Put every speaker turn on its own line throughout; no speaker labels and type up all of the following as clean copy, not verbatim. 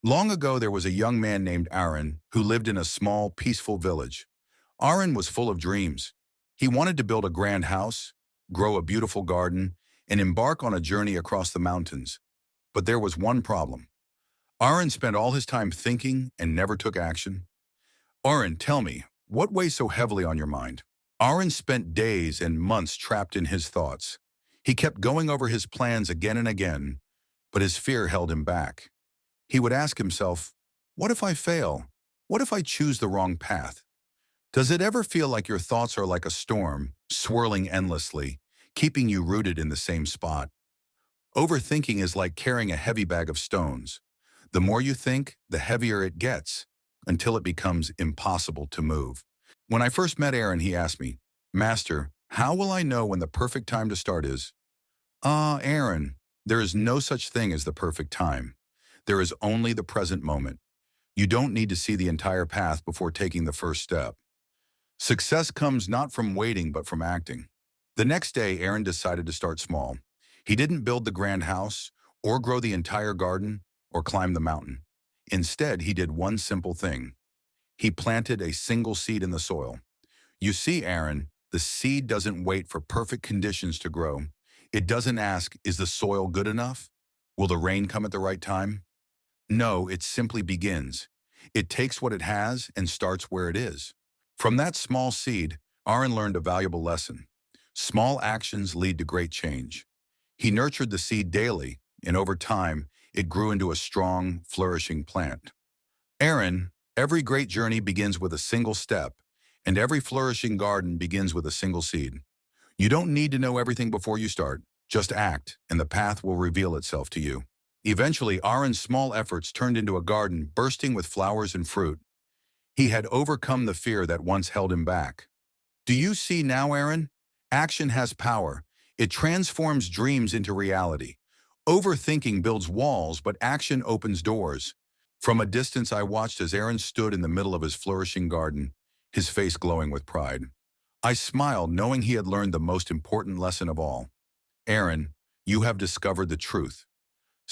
Long ago, there was a young man named Aaron who lived in a small, peaceful village. Aaron was full of dreams. He wanted to build a grand house, grow a beautiful garden, and embark on a journey across the mountains. But there was one problem. Aaron spent all his time thinking and never took action. Aaron, tell me, what weighs so heavily on your mind? Aaron spent days and months trapped in his thoughts. He kept going over his plans again and again, but his fear held him back. He would ask himself, what if I fail? What if I choose the wrong path? Does it ever feel like your thoughts are like a storm, swirling endlessly, keeping you rooted in the same spot? Overthinking is like carrying a heavy bag of stones. The more you think, the heavier it gets, until it becomes impossible to move. When I first met Aaron, he asked me, Master, how will I know when the perfect time to start is? Aaron, there is no such thing as the perfect time. There is only the present moment. You don't need to see the entire path before taking the first step. Success comes not from waiting, but from acting. The next day, Aaron decided to start small. He didn't build the grand house, or grow the entire garden, or climb the mountain. Instead, he did one simple thing. He planted a single seed in the soil. You see, Aaron, the seed doesn't wait for perfect conditions to grow. It doesn't ask, is the soil good enough? Will the rain come at the right time? No, it simply begins. It takes what it has and starts where it is. From that small seed, Aaron learned a valuable lesson. Small actions lead to great change. He nurtured the seed daily, and over time, it grew into a strong, flourishing plant. Aaron, every great journey begins with a single step, and every flourishing garden begins with a single seed. You don't need to know everything before you start. Just act, and the path will reveal itself to you. Eventually, Aaron's small efforts turned into a garden bursting with flowers and fruit. He had overcome the fear that once held him back. Do you see now, Aaron? Action has power. It transforms dreams into reality. Overthinking builds walls, but action opens doors. From a distance, I watched as Aaron stood in the middle of his flourishing garden, his face glowing with pride. I smiled, knowing he had learned the most important lesson of all. Aaron, you have discovered the truth.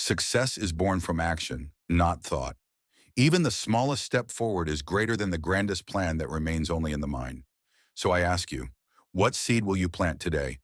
Success is born from action, not thought. Even the smallest step forward is greater than the grandest plan that remains only in the mind. So I ask you, what seed will you plant today?